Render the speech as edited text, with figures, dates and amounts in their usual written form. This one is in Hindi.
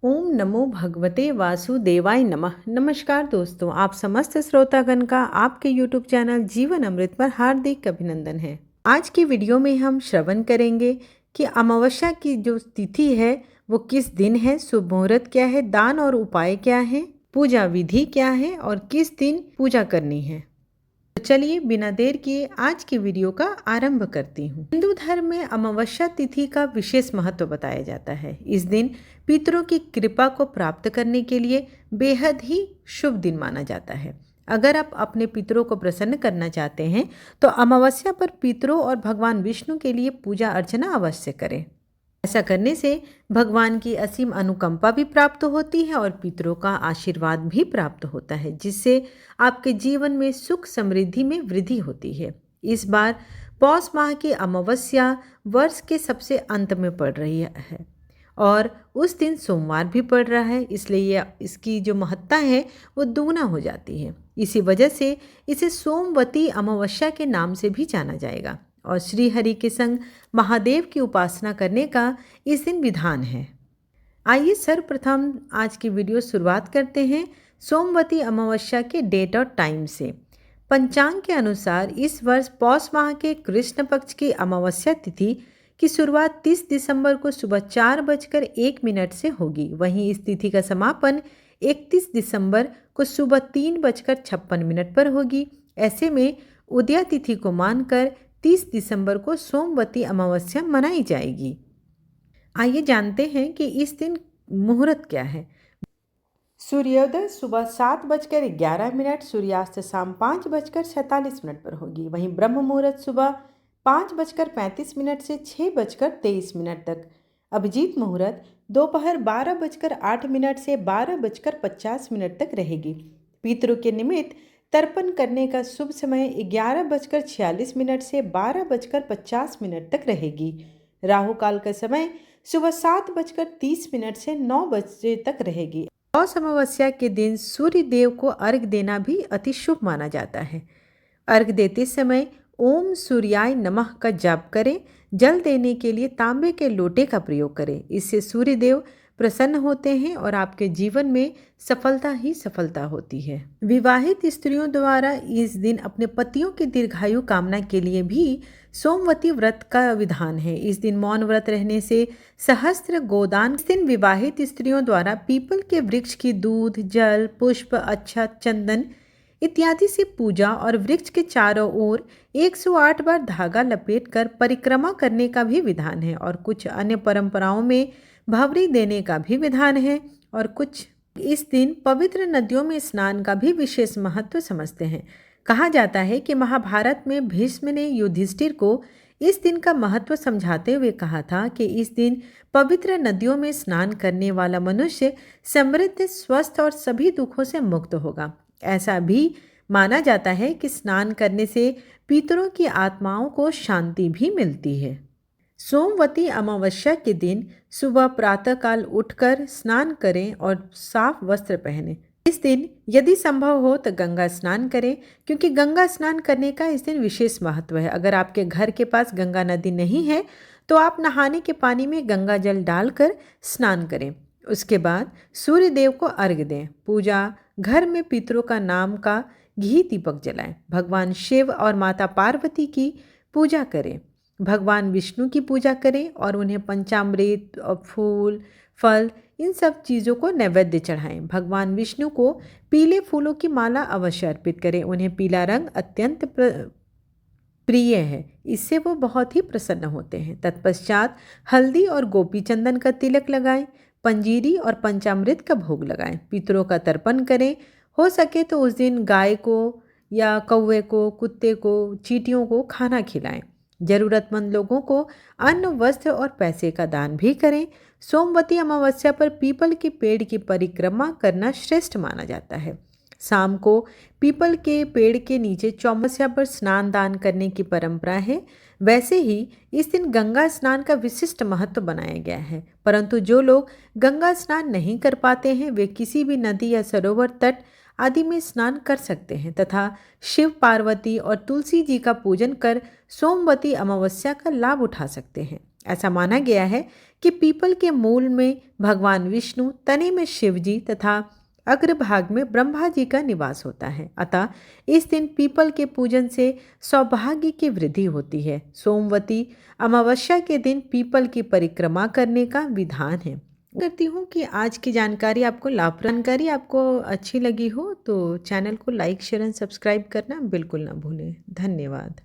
ओम नमो भगवते वासुदेवाय नमः। नमस्कार दोस्तों, आप समस्त श्रोतागण का आपके यूट्यूब चैनल जीवन अमृत पर हार्दिक अभिनंदन है। आज की वीडियो में हम श्रवण करेंगे कि अमावस्या की जो तिथि है वो किस दिन है, शुभ मुहूर्त क्या है, दान और उपाय क्या है, पूजा विधि क्या है और किस दिन पूजा करनी है। तो चलिए बिना देर किए आज की वीडियो का आरंभ करती हूँ। हिंदू धर्म में अमावस्या तिथि का विशेष महत्व बताया जाता है। इस दिन पितरों की कृपा को प्राप्त करने के लिए बेहद ही शुभ दिन माना जाता है। अगर आप अपने पितरों को प्रसन्न करना चाहते हैं तो अमावस्या पर पितरों और भगवान विष्णु के लिए पूजा अर्चना अवश्य करें। ऐसा करने से भगवान की असीम अनुकंपा भी प्राप्त होती है और पितरों का आशीर्वाद भी प्राप्त होता है, जिससे आपके जीवन में सुख समृद्धि में वृद्धि होती है। इस बार पौष माह की अमावस्या वर्ष के सबसे अंत में पड़ रही है और उस दिन सोमवार भी पड़ रहा है, इसलिए इसकी जो महत्ता है वो दुगना हो जाती है। इसी वजह से इसे सोमवती अमावस्या के नाम से भी जाना जाएगा और श्री हरि के संग महादेव की उपासना करने का इस दिन विधान है। आइए सर्वप्रथम आज की वीडियो शुरुआत करते हैं सोमवती अमावस्या के डेट और टाइम से। पंचांग के अनुसार इस वर्ष पौष माह के कृष्ण पक्ष की अमावस्या तिथि की शुरुआत 30 दिसंबर को सुबह 4:01 से होगी। वहीं इस तिथि का समापन 31 दिसंबर को सुबह 3:56 पर होगी। ऐसे में उदया तिथि को मानकर 30 दिसंबर को सोमवती अमावस्या मनाई जाएगी। आइए जानते हैं कि इस दिन मुहूर्त क्या है। सूर्योदय सुबह 7:11, सूर्यास्त शाम 5:47 पर होगी। वहीं ब्रह्म मुहूर्त सुबह 5:35 से 6:23 तक। अभिजीत मुहूर्त दोपहर 12:08 से 12:50 तक रहेगी। पितरों के निमित्त तर्पण करने का शुभ समय 11:46 से 12:50 तक रहेगी। राहु काल का समय सुबह 7:30 से 9 बजे तक रहेगी। पौष अमावस्या के दिन सूर्य देव को अर्घ्य देना भी अति शुभ माना जाता है। अर्घ्य देते समय ओम सूर्याय नमः का जाप करें। जल देने के लिए तांबे के लोटे का प्रयोग करें। इससे सूर्य देव प्रसन्न होते हैं और आपके जीवन में सफलता ही सफलता होती है। विवाहित स्त्रियों द्वारा इस दिन अपने पतियों की दीर्घायु कामना के लिए भी सोमवती व्रत का विधान है। इस दिन मौन व्रत रहने से सहस्त्र गोदान। इस दिन विवाहित स्त्रियों द्वारा पीपल के वृक्ष की दूध, जल, पुष्प, अक्षत, चंदन इत्यादि से पूजा और वृक्ष के चारों ओर 108 बार धागा लपेटकर परिक्रमा करने का भी विधान है। और कुछ अन्य परंपराओं में भवरी देने का भी विधान है और कुछ इस दिन पवित्र नदियों में स्नान का भी विशेष महत्व समझते हैं। कहा जाता है कि महाभारत में भीष्म ने युधिष्ठिर को इस दिन का महत्व समझाते हुए कहा था कि इस दिन पवित्र नदियों में स्नान करने वाला मनुष्य समृद्ध, स्वस्थ और सभी दुखों से मुक्त होगा। ऐसा भी माना जाता है कि स्नान करने से पितरों की आत्माओं को शांति भी मिलती है। सोमवती अमावस्या के दिन सुबह प्रातःकाल उठकर स्नान करें और साफ वस्त्र पहनें। इस दिन यदि संभव हो तो गंगा स्नान करें, क्योंकि गंगा स्नान करने का इस दिन विशेष महत्व है। अगर आपके घर के पास गंगा नदी नहीं है तो आप नहाने के पानी में गंगा जल डालकर स्नान करें। उसके बाद सूर्य देव को अर्घ्य दें। पूजा घर में पितरों का नाम का घी दीपक जलाएं। भगवान शिव और माता पार्वती की पूजा करें। भगवान विष्णु की पूजा करें और उन्हें पंचामृत और फूल, फल इन सब चीज़ों को नैवेद्य चढ़ाएं। भगवान विष्णु को पीले फूलों की माला अवश्य अर्पित करें। उन्हें पीला रंग अत्यंत प्रिय है, इससे वो बहुत ही प्रसन्न होते हैं। तत्पश्चात हल्दी और गोपी चंदन का तिलक लगाएं। पंजीरी और पंचामृत का भोग लगाएं। पितरों का तर्पण करें। हो सके तो उस दिन गाय को या कौवे को, कुत्ते को, चींटियों को खाना खिलाएं। जरूरतमंद लोगों को अन्न, वस्त्र और पैसे का दान भी करें। सोमवती अमावस्या पर पीपल के पेड़ की परिक्रमा करना श्रेष्ठ माना जाता है। शाम को पीपल के पेड़ के नीचे चौमस्या पर स्नान दान करने की परंपरा है। वैसे ही इस दिन गंगा स्नान का विशिष्ट महत्व बनाया गया है, परंतु जो लोग गंगा स्नान नहीं कर पाते हैं वे किसी भी नदी या सरोवर, तट आदि में स्नान कर सकते हैं तथा शिव, पार्वती और तुलसी जी का पूजन कर सोमवती अमावस्या का लाभ उठा सकते हैं। ऐसा माना गया है कि पीपल के मूल में भगवान विष्णु, तने में शिव जी तथा अग्रभाग में ब्रह्मा जी का निवास होता है। अतः इस दिन पीपल के पूजन से सौभाग्य की वृद्धि होती है। सोमवती अमावस्या के दिन पीपल की परिक्रमा करने का विधान है। करती हूँ कि आज की जानकारी आपको अच्छी लगी हो तो चैनल को लाइक शेयर एंड सब्सक्राइब करना बिल्कुल ना भूलें। धन्यवाद।